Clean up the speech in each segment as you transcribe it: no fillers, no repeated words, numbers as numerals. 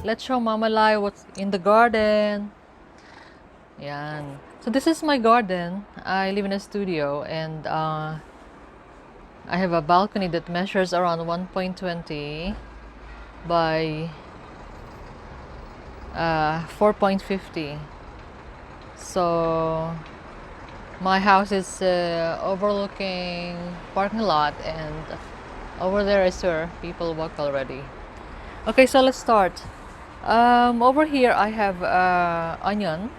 let's show Mama Lai what's in the garden. Yan. So this is my garden. I live in a studio, and I have a balcony that measures around 1.20 by 4.50. So my house is overlooking parking lot, and over there is where people walk already. Okay, so let's start. Over here I have onion.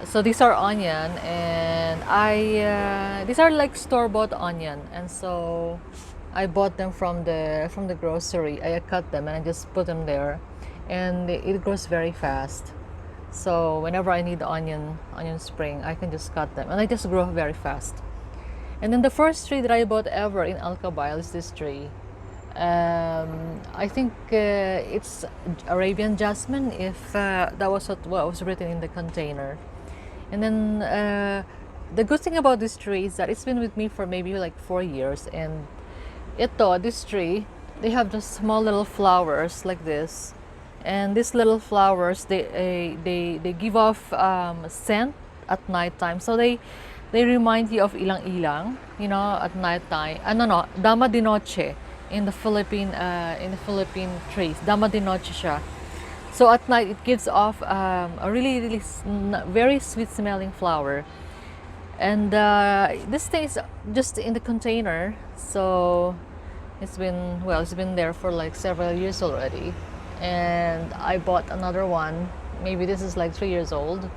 So these are onion, and these are like store-bought onion, and so I bought them from the grocery. I cut them and I just put them there, and it grows very fast. So whenever I need onion spring, I can just cut them, and they just grow very fast. And then the first tree that I bought ever in Alcabile is this tree. I think it's Arabian jasmine, if that was what was written in the container. And then the good thing about this tree is that it's been with me for maybe like 4 years. And this tree, they have just small little flowers like this. And these little flowers, they give off scent at night time. So they remind you of ilang ilang, at night time. No, dama de noche in the Philippine trees. Dama de noche siya. So at night it gives off a really very sweet smelling flower. And this thing is just in the container, so it's been there for like several years already. And I bought another one. Maybe this is like 3 years old.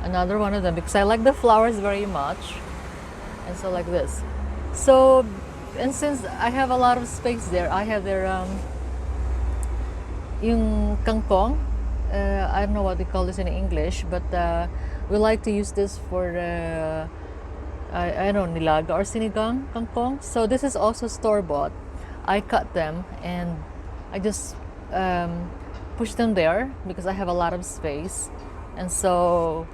Another one of them, because I like the flowers very much. And so like this. So, and since I have a lot of space there, I have their yung kangkong. I don't know what they call this in English, but we like to use this for I don't know, nilaga or sinigang kangkong. So this is also store-bought. I cut them and I just push them there because I have a lot of space. And so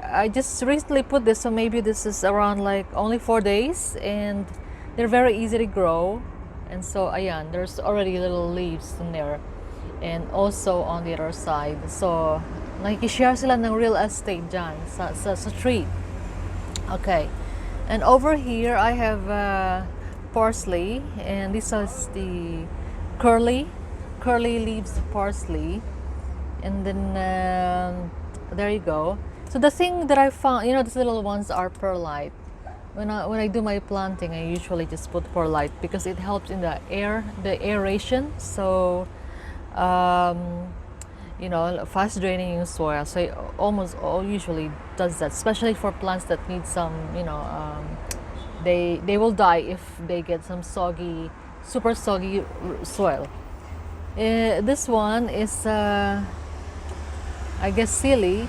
I just recently put this, so maybe this is around like only 4 days, and they're very easy to grow. And so ayan, there's already little leaves in there, and also on the other side. So nakikishare sila ng real estate dyan sa tree. Okay, and over here I have parsley, and this is the curly leaves parsley. And then there you go. So the thing that I found, these little ones are perlite. When I do my planting, I usually just put perlite because it helps in the aeration. So fast draining in soil. So it almost all usually does that, especially for plants that need some, they will die if they get some super soggy soil. This one is I guess silly.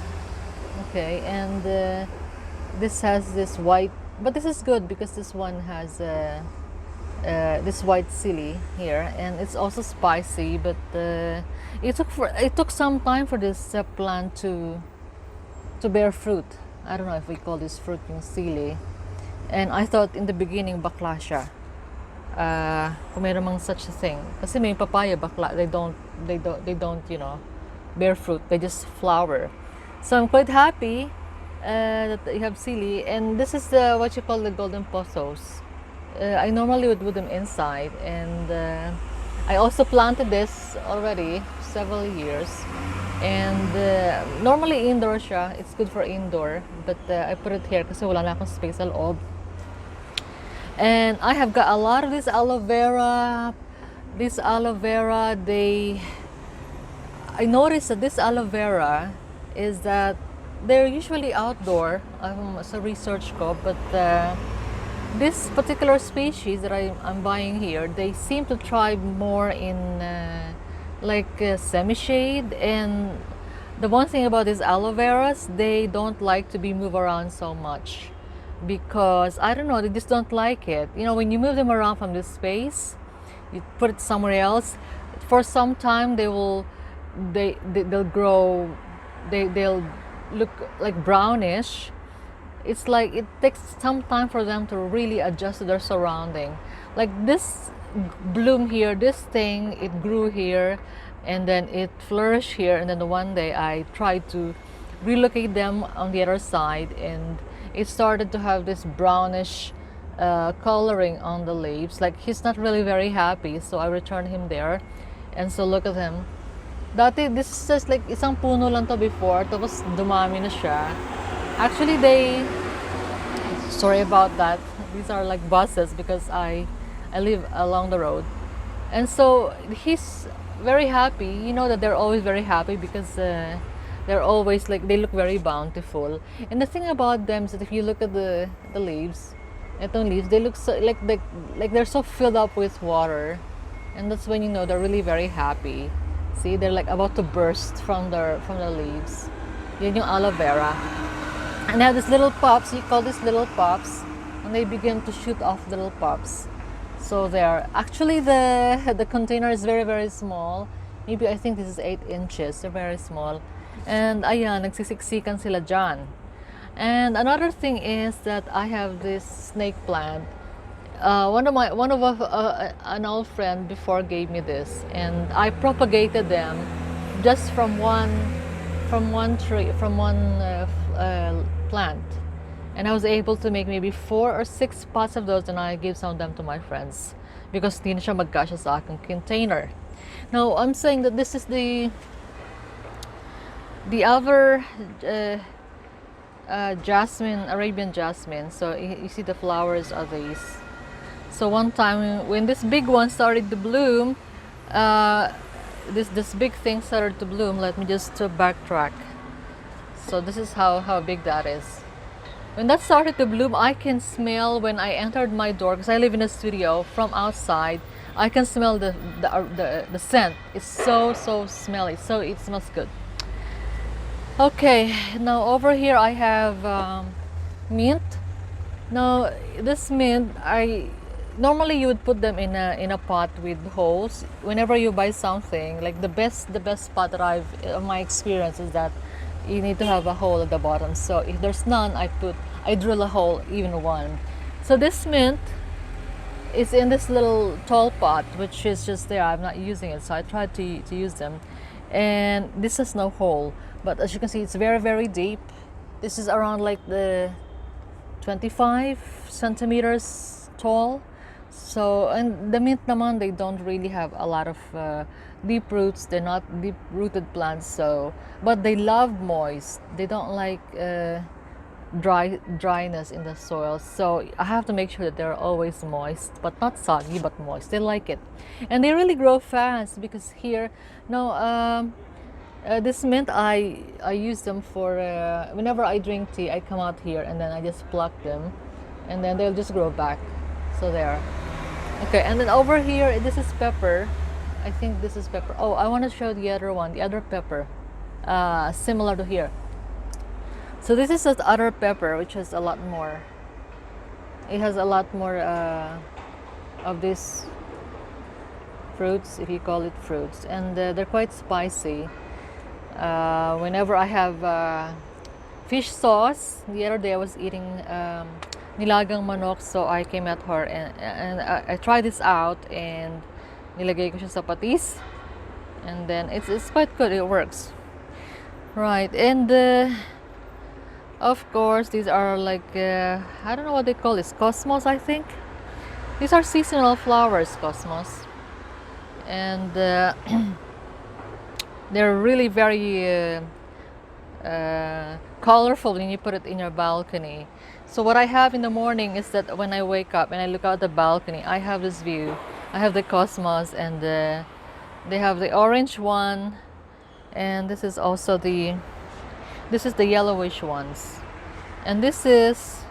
Okay, and this has this white, but this is good because this one has this white silly here, and it's also spicy. But it took some time for this plant to bear fruit. I don't know if we call this fruit yung silly. And I thought in the beginning bakla siya. Kung mayroon mang such a thing. Kasi may papaya bakla, they don't bear fruit. They just flower. So I'm quite happy that you have silly, and this is what you call the golden pothos. I normally would put them inside, and I also planted this already several years. And normally indoor siya. It's good for indoor, but I put it here kasi wala na akong space sa loob. And I have got a lot of this aloe vera. I noticed that this aloe vera is that they're usually outdoor. Sa research ko, but this particular species that I'm buying here, they seem to thrive more in semi-shade. And the one thing about these aloe veras, they don't like to be moved around so much, because I don't know, they just don't like it. When you move them around from this space, you put it somewhere else, for some time they'll grow, they'll look like brownish. It's like it takes some time for them to really adjust to their surrounding. Like this bloom here, this thing, it grew here, and then it flourished here, and then one day I tried to relocate them on the other side, and it started to have this brownish coloring on the leaves. Like he's not really very happy, so I returned him there. And so look at him. Dati, this is just like isang puno lang to before, tapos dumami na siya. Actually, sorry about that. These are like buses because I live along the road. And so he's very happy. You know that they're always very happy because they're always like, they look very bountiful. And the thing about them is that if you look at the leaves, itong leaves, they look so like they're so filled up with water. And that's when you know they're really very happy. See, they're like about to burst from the leaves. Yun yung aloe vera. And they have these little pups. You call these little pups, and they begin to shoot off little pups. So there. Actually, the container is very very small. Maybe I think this is 8 inches. They're very small. And ayan, nagsisiksikan sila dyan. And another thing is that I have this snake plant. An old friend before gave me this, and I propagated them just from one plant, and I was able to make maybe 4 or 6 pots of those, and I gave some of them to my friends because hindi na siya magkasya sa aking container. Now I'm saying that this is the other jasmine, Arabian jasmine. So you see the flowers are these. So one time when this big one started to bloom, this big thing started to bloom. Let me just backtrack. So this is how big that is. When that started to bloom, I can smell when I entered my door, because I live in a studio, from outside. I can smell the scent. It's so smelly. So it smells good. Okay, now over here I have mint. Now this mint, normally you would put them in a pot with holes. Whenever you buy something, like the best pot that my experience is that you need to have a hole at the bottom. So if there's none, I drill a hole, even one. So this mint is in this little tall pot, which is just there. I'm not using it, so I tried to use them. And this has no hole, but as you can see, it's very very deep. This is around like the 25 centimeters tall. So, and the mint naman, they don't really have a lot of deep roots. They're not deep rooted plants, so, but they love moist. They don't like dryness in the soil. So I have to make sure that they're always moist, but not soggy, but moist. They like it, and they really grow fast because here, this mint, I use them for whenever I drink tea. I come out here and then I just pluck them, and then they'll just grow back. So there. Okay, and then over here, this is pepper. I think this is pepper. Oh, I want to show the other one, the other pepper, similar to here. So this is the other pepper, which has a lot more. It has a lot more of these fruits, if you call it fruits, and they're quite spicy. Whenever I have fish sauce, the other day I was eating nilagang manok, so I came at her and I tried this out, and nilagay ko siya sa patis, and then it's quite good. It works, right? And of course, these are like I don't know what they call this, cosmos, I think. These are seasonal flowers, cosmos, and they're really very colorful when you put it in your balcony. So what I have in the morning is that when I wake up and I look out the balcony, I have this view. I have the cosmos, and they have the orange one, and this is also the yellowish ones, and this is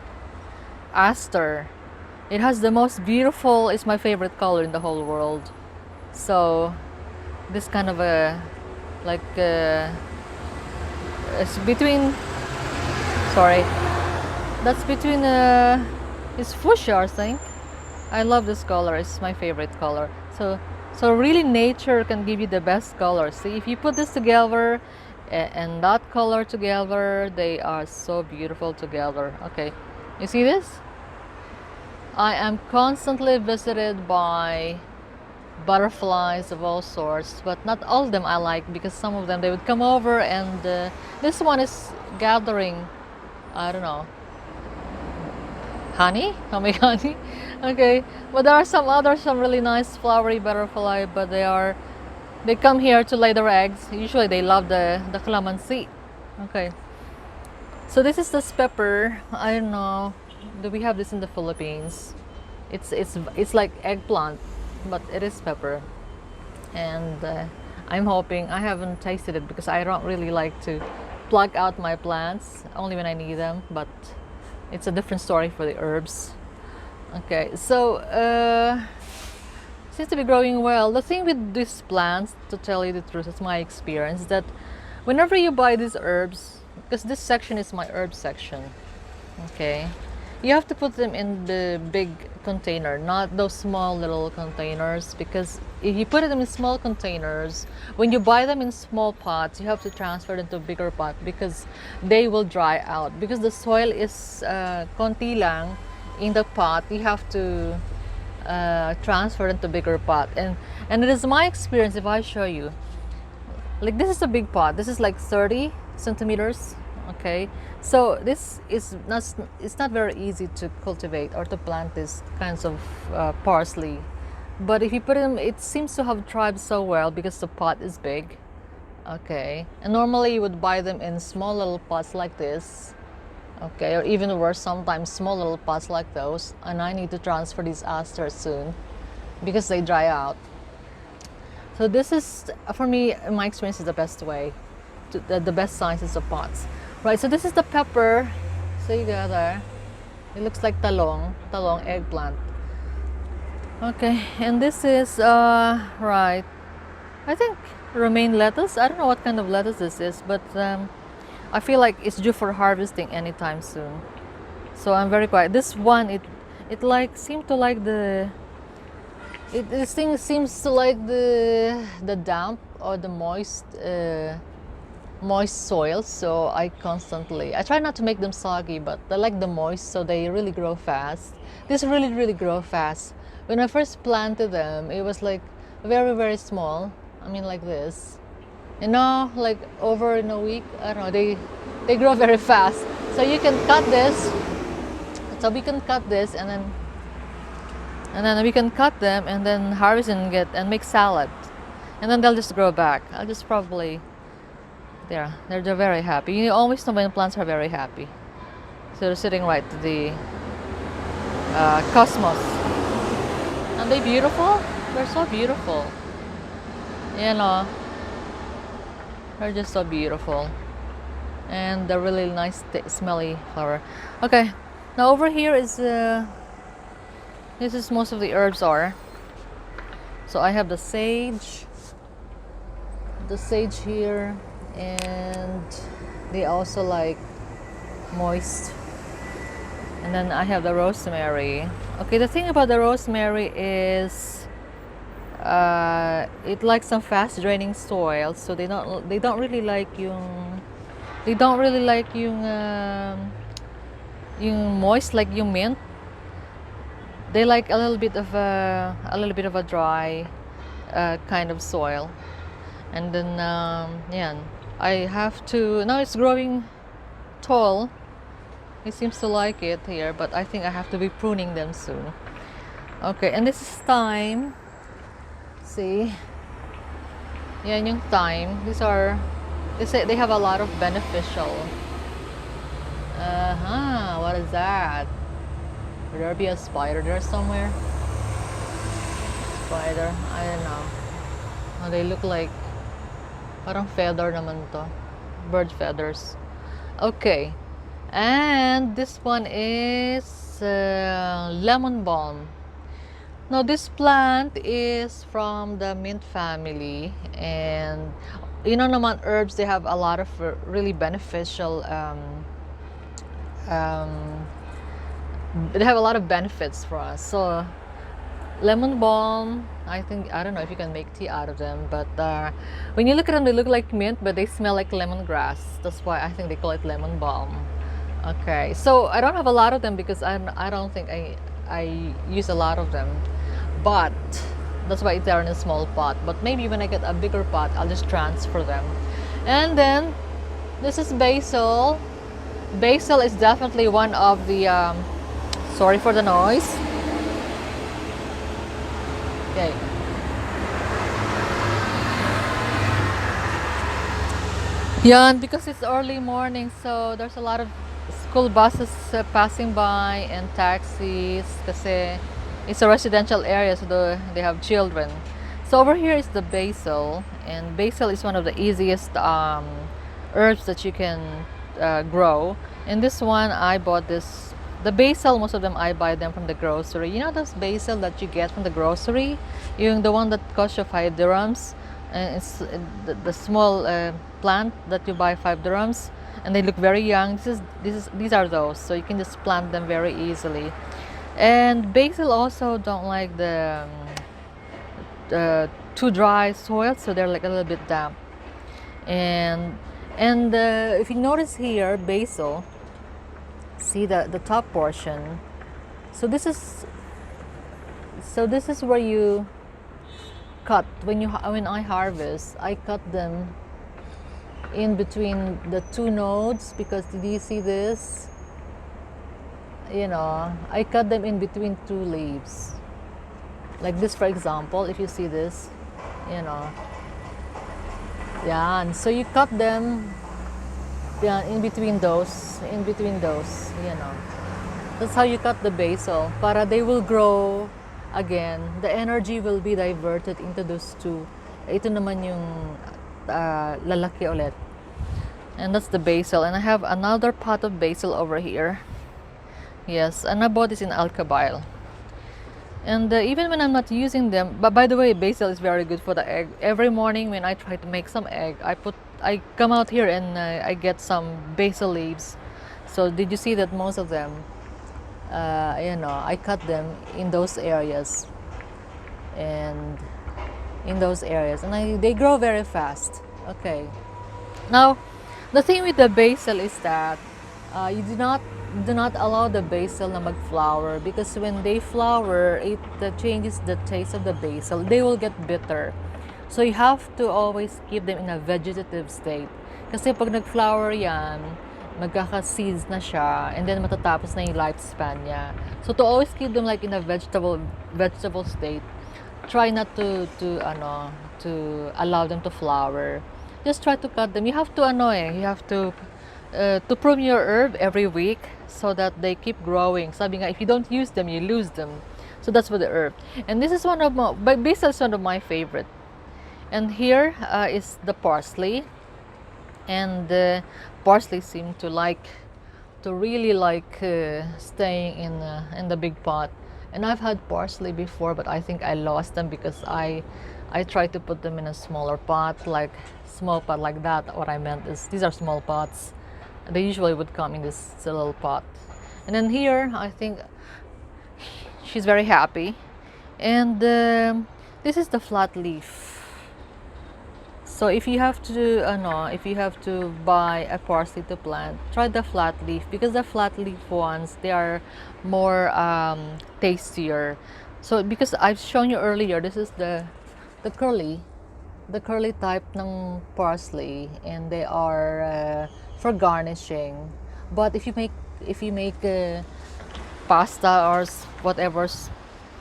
aster. It has the most beautiful, it's my favorite color in the whole world. So this kind of a like it's between, sorry, that's between it's fuchsia, I think. I love this color. It's my favorite color. So really nature can give you the best color. See, if you put this together and that color together, they are so beautiful together. Okay, you see this? I am constantly visited by butterflies of all sorts, but not all of them I like because some of them they would come over and this one is gathering, I don't know, honey? How many honey? Okay, but there are some others, some really nice flowery butterfly, but they come here to lay their eggs. Usually they love the calamansi. Okay, so this is this pepper. I don't know. Do we have this in the Philippines? It's like eggplant, but it is pepper, and I'm hoping I haven't tasted it because I don't really like to pluck out my plants only when I need them. But it's a different story for the herbs. Okay, so seems to be growing well. The thing with these plants, to tell you the truth, it's my experience that whenever you buy these herbs, because this section is my herb section, okay, you have to put them in the big container, not those small little containers, because if you put them in small containers, when you buy them in small pots, you have to transfer them to a bigger pot because they will dry out. Because the soil is konti lang in the pot, you have to transfer into bigger pot, and it is my experience. If I show you, like this is a big pot, this is like 30 centimeters, okay, so this is not, it's not very easy to cultivate or to plant these kinds of parsley, but if you put them, it seems to have thrived so well because the pot is big, okay, and normally you would buy them in small little pots like this, okay, or even worse, sometimes small little pots like those, and I need to transfer these asters soon because they dry out. So this is, for me, in my experience, is the best way, the best sizes of pots. Right, so this is the pepper. So you got there. It looks like talong eggplant. Okay, and this is, right, I think romaine lettuce. I don't know what kind of lettuce this is, but I feel like it's due for harvesting anytime soon. So I'm very quiet. This one, it like seemed to like this thing seems to like the damp or the moist soil. So I try not to make them soggy, but I like the moist, so they really grow fast. This really grow fast. When I first planted them, it was like very small. I mean, like this. And now, like over in a week, I don't know, they grow very fast. So you can cut this. So we can cut this, and then we can cut them and then harvest and make salad, and then they'll just grow back. I'll just probably they're very happy. You always know when plants are very happy. So they're sitting right to the cosmos. Aren't they beautiful? They're so beautiful. You know, they're just so beautiful, and they're really nice, smelly flower. Okay, now over here is this is most of the herbs are. So I have the sage here, and they also like moist. And then I have the rosemary. Okay, the thing about the rosemary is it likes some fast draining soil, so they don't really like yung moist like yung mint. They like a little bit of a dry kind of soil. And then yeah, I have to, now it's growing tall. It seems to like it here, but I think I have to be pruning them soon. Okay, and this is thyme. See, yan yung thyme. They say they have a lot of beneficial. What is that? Would there be a spider there somewhere? Spider, I don't know. Oh, they look like parang feather naman to. Bird feathers. Okay. And this one is lemon balm. Now this plant is from the mint family, and you know naman herbs, they have a lot of really beneficial they have a lot of benefits for us. So lemon balm, I don't know if you can make tea out of them, but when you look at them, they look like mint, but they smell like lemongrass. That's why I think they call it lemon balm. Okay, so I don't have a lot of them because I don't think I use a lot of them, but That's why they're in a small pot. But maybe when I get a bigger pot, I'll just transfer them. And then this is basil. Basil is definitely one of the sorry for the noise. Okay. Yeah, and because it's early morning, so there's a lot of school buses passing by and taxis kasi it's a residential area, so they have children. So over here is the basil, and basil is one of the easiest herbs that you can grow. And this one, I bought this. The basil, most of them I buy them from the grocery. You know those basil that you get from the grocery? Yung the one that costs you 5 dirhams? And it's the small plant that you buy 5 dirhams, and they look very young. These are those, so you can just plant them very easily. And basil also don't like the too dry soil, so they're like a little bit damp. And if you notice here, basil, see the top portion. So this is where you cut when I harvest. I cut them in between the two nodes, because did you see this? You know, I cut them in between two leaves, like this, for example. If you see this, you know, yeah, and so you cut them, yeah, in between those, you know. That's how you cut the basil, para they will grow again. The energy will be diverted into those two. Ito naman yung lalaki ulit. And that's the basil. And I have another pot of basil over here. Yes, and I bought this in Alkabail. And even when I'm not using them, but by the way, basil is very good for the egg. Every morning when I try to make some egg, I come out here and I get some basil leaves. So did you see that most of them, you know, I cut them in those areas, and they grow very fast. Okay. Now, the thing with the basil is that you do not allow the basil na mag-flower, because when they flower, it changes the taste of the basil. They will get bitter. So you have to always keep them in a vegetative state. Kasi pag nag-flower yan, magkaka-seeds na siya, and then matatapos na yung lifespan niya. So to always keep them like in a vegetable state, try not to allow them to flower. Just try to cut them. You have to prune your herb every week so that they keep growing. Sabi nga, if you don't use them, you lose them. So that's for the herb. And this is basil is one of my favorite. And here is the parsley. And the parsley seem to really like staying in the big pot. And I've had parsley before, but I think I lost them because I tried to put them in a smaller pot, like small pot like that. What I meant is these are small pots. They usually would come in this little pot. And then here, I think she's very happy. And this is the flat leaf. So if you have to buy a parsley to plant, try the flat leaf, because the flat leaf ones, they are more tastier. So because I've shown you earlier, this is the curly type ng parsley, and they are for garnishing. But if you make pasta or whatever,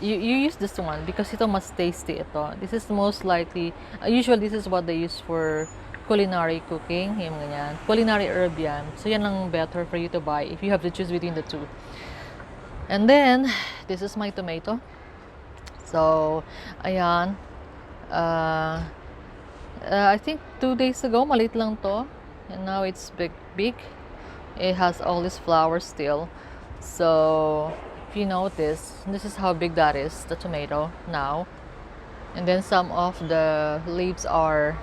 you use this one because ito mas tasty ito. This is most likely, usually this is what they use for culinary cooking, yung ganyan. Culinary herb yan. So yan ang better for you to buy if you have to choose between the two. And then, this is my tomato. So, ayan. I think 2 days ago, maliit lang to. And now it's big. It has all these flowers still. So, if you notice, this is how big that is, the tomato now. And then some of the leaves are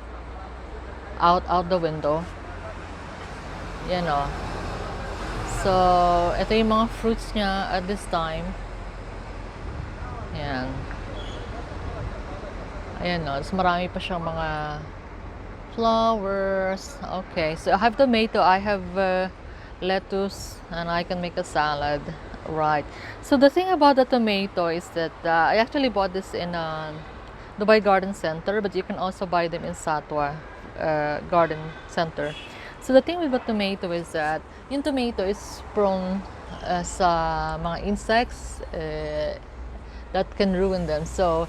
out the window. You know. So, ito yung mga fruits niya at this time. Ayan. Ayan, no. So, marami pa siyang mga flowers. Okay, so I have tomato, I have lettuce, and I can make a salad. Right. So the thing about the tomato is that I actually bought this in Dubai Garden Center, but you can also buy them in Satwa Garden Center. So the thing with the tomato is that yung tomato is prone sa mga insects that can ruin them. So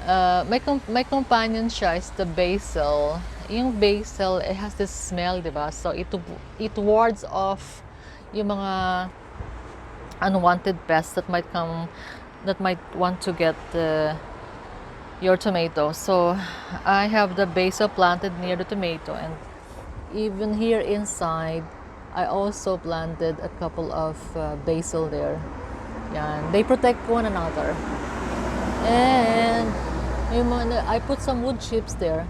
my companion siya is the basil. Yung basil, it has this smell, diba? So it wards off yung mga unwanted pests that might want to get your tomato. So I have the basil planted near the tomato, and even here inside I also planted a couple of basil there. Yan. They protect one another. And I put some wood chips there.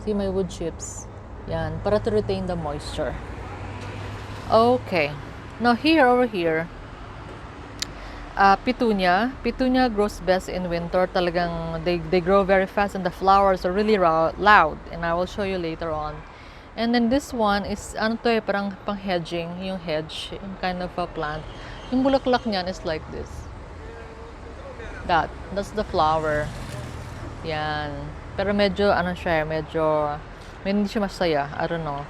See my wood chips? Yan, para to retain the moisture. Okay. Now over here, petunia. Petunia grows best in winter. Talagang they grow very fast and the flowers are really loud. And I will show you later on. And then this one is, parang pang hedging, yung hedge, yung kind of a plant. Yung bulaklak niyan is like this. That's the flower. Yan. Pero medyo, hindi siya masaya. I don't know.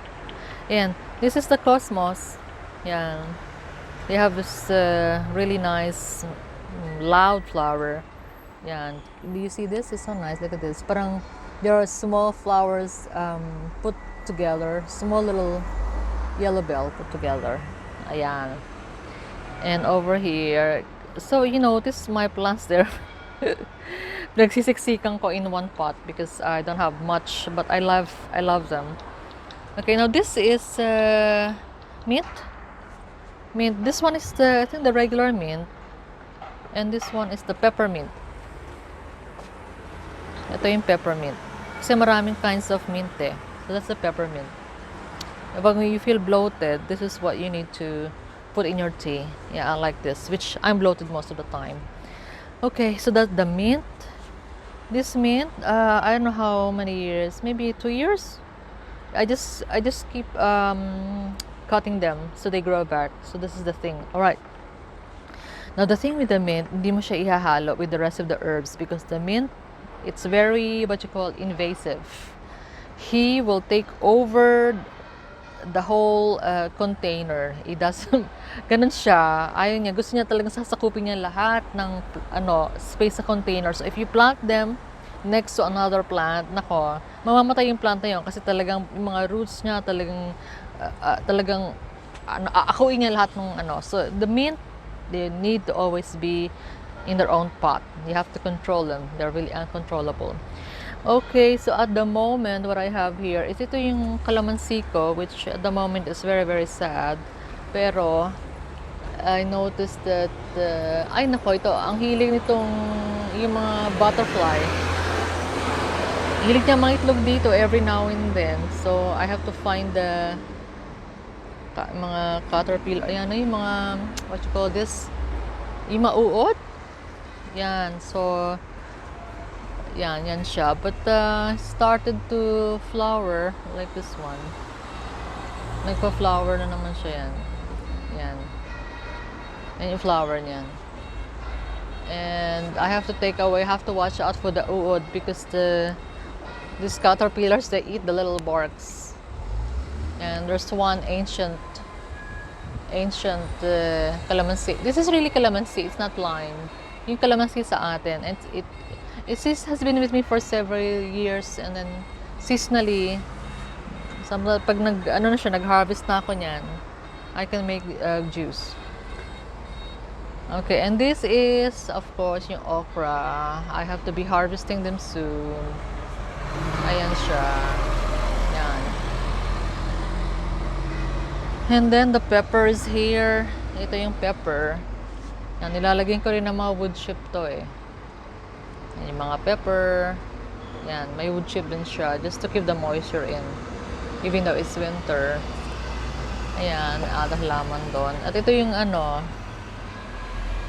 And this is the cosmos. Yan. They have this really nice, loud flower. Yan. Do you see this? It's so nice. Look at this. Parang there are small flowers put together. Small little yellow bell put together. Ayan. And over here, so you notice my plants there. Nagsisiksikan ko in one pot because I don't have much, but I love them. Okay, now this is mint. This one is I think the regular mint, and this one is the peppermint. Ito yung peppermint. Kasi maraming kinds of mint eh. So that's the peppermint. When you feel bloated, this is what you need to put in your tea. Yeah, I like this, which I'm bloated most of the time. Okay, so that's the mint. This mint, I don't know how many years, maybe 2 years. I just keep cutting them so they grow back. So this is the thing. All right. Now the thing with the mint, hindi mo siya ihahalo with the rest of the herbs because the mint, it's very invasive. He will take over the whole container. It doesn't, ganun siya. Ayaw niya, gusto niya talagang sasakupin niya lahat ng space sa container. So if you plant them next to another plant, nako, mamamatay yung plant na yun kasi talagang yung mga roots niya talagang aakuin niya lahat ng So the mint, they need to always be in their own pot. You have to control them. They're really uncontrollable. Okay, so at the moment, what I have here is ito yung calamansi ko, which at the moment is very, very sad. Pero, I noticed that, ay nako, ito, ang hilig nitong, yung mga butterfly. Hilig niya mga itlog dito every now and then. So, I have to find the mga caterpillar, ayan na yung mga, what you call this? Yung mauot. Yan, so, yan siya. But started to flower like this one. Nagpa-flower na naman siya yan. Yan. Yan yung flower niyan. And I have to watch out for the uod because these caterpillars, they eat the little barks. And there's one ancient calamansi. This is really calamansi. It's not lime. Yung calamansi sa atin. And it has been with me for several years, and then seasonally, pag nag-harvest na ako niyan, I can make juice. Okay, and this is, of course, yung okra. I have to be harvesting them soon. Ayan siya. Yan. And then the pepper is here. Ito yung pepper. Yan, nilalagyan ko rin ng mga wood chip to eh. Yan yung mga pepper. Yan, may wood chip din siya just to keep the moisture in. Even though it's winter. Ayan, ada halaman doon. At ito yung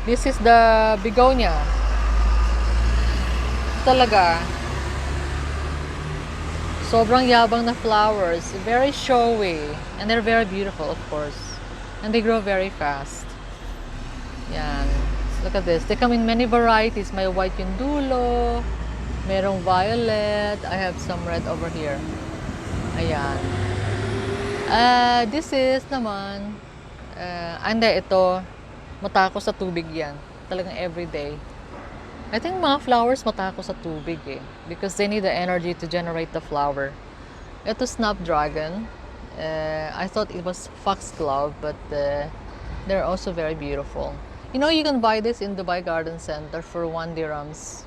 this is the begonia. Talaga. Sobrang yabang na flowers. Very showy. And they're very beautiful, of course. And they grow very fast. Yan. Look at this. They come in many varieties. May white yung dulo. Merong violet. I have some red over here. Ayan. This is naman, hindi, ito, matako sa tubig yan. Talagang everyday. I think mga flowers matako sa tubig eh. Because they need the energy to generate the flower. Ito snapdragon. I thought it was foxglove, but they're also very beautiful. You know, you can buy this in Dubai Garden Center for 1 dirhams.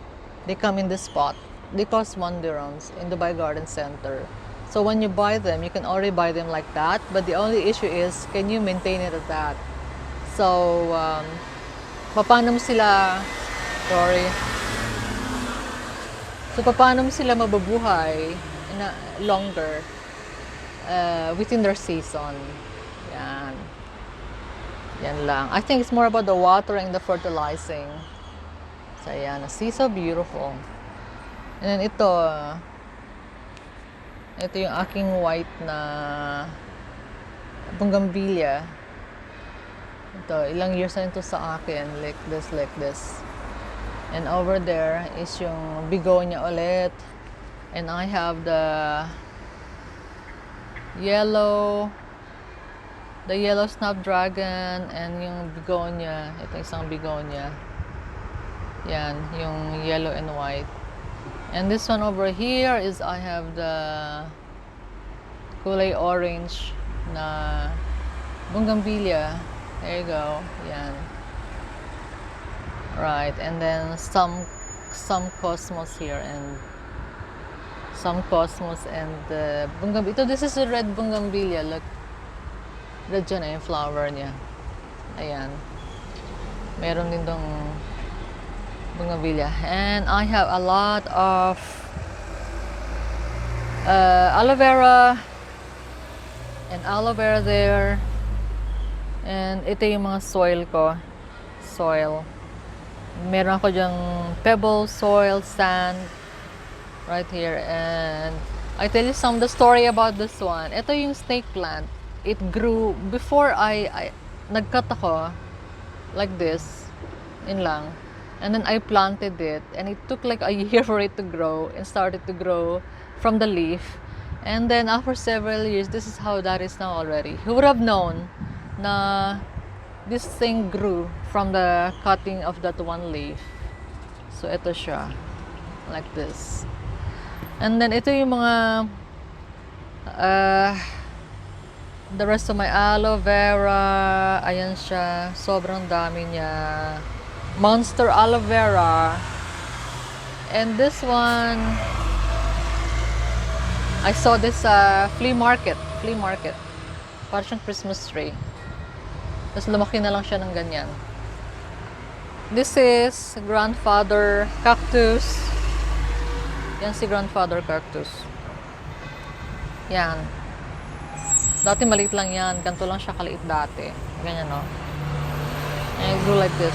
They come in this pot. They cost 1 dirhams in Dubai Garden Center. So when you buy them, you can already buy them like that. But the only issue is, can you maintain it at that? So, paano mo sila, sorry. So, paano mo sila mababuhay na longer within their season? Yan. Yan lang. I think it's more about the watering, the fertilizing. So, yan. See, so beautiful. And then ito yung aking white na bougainvillea. Ito, ilang years na ito sa akin. Like this. And over there is yung begonia ulit. And I have the yellow snapdragon and yung begonia. Ito isang begonia. Yan, yung yellow and white. And this one over here is I have the kulay orange na bougainvillea. There you go. Yan. Right, and then some cosmos here and some cosmos and bougainvillea. Ito, this is a red bougainvillea. Look. Red dyan yung flower niya. Ayan. Meron din tong bougainvillea. And I have a lot of aloe vera and aloe vera there. And ito yung mga soil ko. Soil. Meron ako dyang pebble, soil, sand. Right here. And I tell you the story about this one. Ito yung snake plant. It grew before I nagcut ako like this in lang, and then I planted it, and it took like a year for it to grow and started to grow from the leaf, and then after several years, this is how that is now already. Who would have known na this thing grew from the cutting of that one leaf? So ito siya, like this. And then ito yung mga the rest of my aloe vera. Ayan siya. Sobrang dami niya. Monster aloe vera. And this one, I saw this flea market. Parang siyang Christmas tree. Tapos lumaki na lang siya ng ganyan. This is grandfather cactus. Yan si grandfather cactus. Yan. Dati maliit lang yan. Ganito lang siya kaliit dati. Ganyan, no? And it grew like this.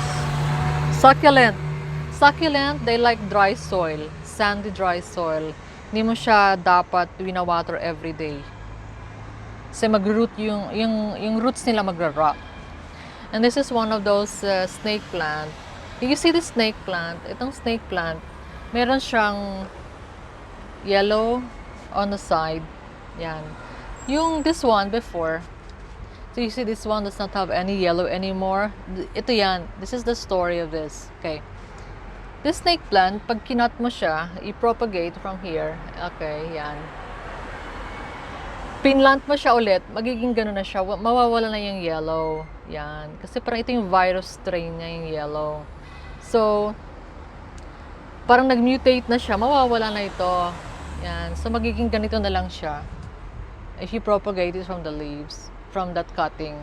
Succulent. Succulent, they like dry soil. Sandy dry soil. Hindi mo siya dapat winawater every day. Kasi mag-root yung roots nila magra-rot. And this is one of those snake plant. You see the snake plant? Itong snake plant, meron siyang yellow on the side. Yan. This one before, so you see this one does not have any yellow anymore. Ito yan. This is the story of this. Okay. This snake plant, pag kinat mo siya, i-propagate from here. Okay, yan. Pinlant mo siya ulit, magiging gano'n na siya. Mawawala na yung yellow. Yan. Kasi parang ito yung virus strain niya, yung yellow. So, parang nag-mutate na siya. Mawawala na ito. Yan. So, magiging ganito na lang siya. If you propagate it from the leaves, from that cutting,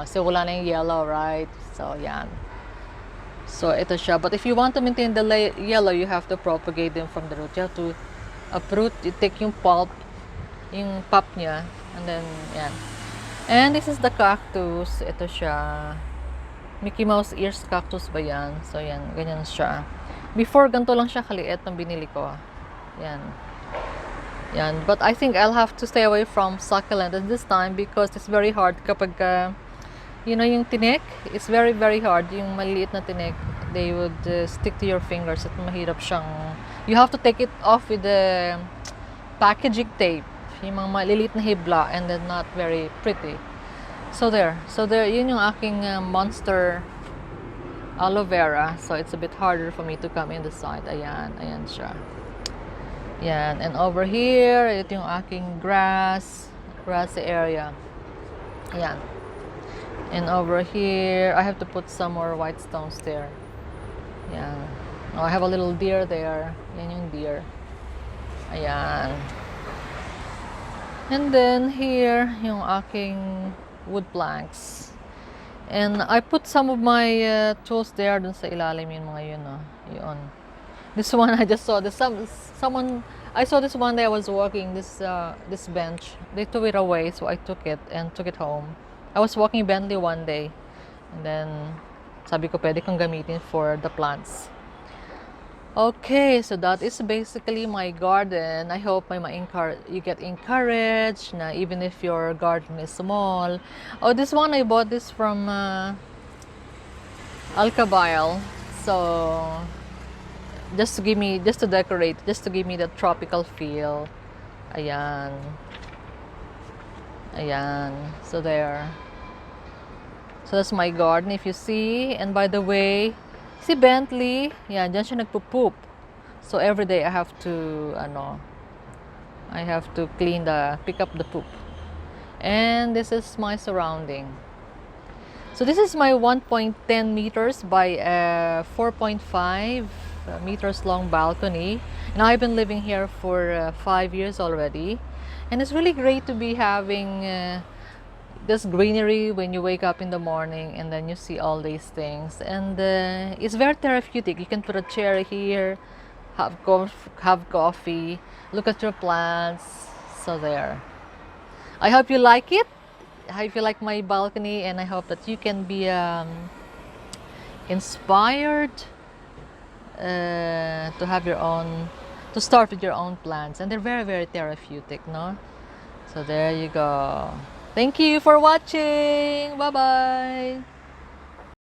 so wala na yung yellow, right? So, yan. So, ito siya. But if you want to maintain the yellow, you have to propagate them from the root. You have to uproot, you take yung pulp, yung pop niya, and then, yan. And this is the cactus. Ito siya. Mickey Mouse ears cactus ba yan? So, yan. Ganyan siya. Before, ganito lang siya kaliit ng binili ko. Yan. Yan. But I think I'll have to stay away from succulent at this time because it's very hard kapag, yung tinik, it's very, very hard. Yung maliit na tinik, they would stick to your fingers at mahirap siyang, you have to take it off with the packaging tape, yung mga maliliit na hibla, and then not very pretty. So there, yun yung aking monster aloe vera. So it's a bit harder for me to come in the side. Ayan siya. Yan, and over here, ito yung aking grassy area. Ayan. And over here, I have to put some more white stones there. Yan. Oh, I have a little deer there. Yan yung deer. Ayan. And then here, yung aking wood planks. And I put some of my tools there dun sa ilalim yung mga yun, yun. This one I just saw. Someone I saw this one day I was walking this bench. They threw it away, so I took it and took it home. I was walking Bentley one day, and then sabi ko pwede kong gamitin for the plants. Okay, so that is basically my garden. I hope you get encouraged na even if your garden is small. Oh, this one I bought this from Alcabail. So just to decorate, just to give me the tropical feel. Ayan. So there. So that's my garden if you see. And by the way, si Bentley, yeah, dyan siya nagpo-poop. So every day I have to pick up the poop. And this is my surrounding. So this is my 1.10 meters by 4.5 meters long balcony. Now I've been living here for 5 years already. And it's really great to be having this greenery when you wake up in the morning and then you see all these things. And it's very therapeutic. You can put a chair here, have coffee, look at your plants. So there. I hope you like it. I hope you like my balcony, and I hope that you can be inspired to start with your own plants. And they're very, very therapeutic, no? So there you go. Thank you for watching. Bye bye.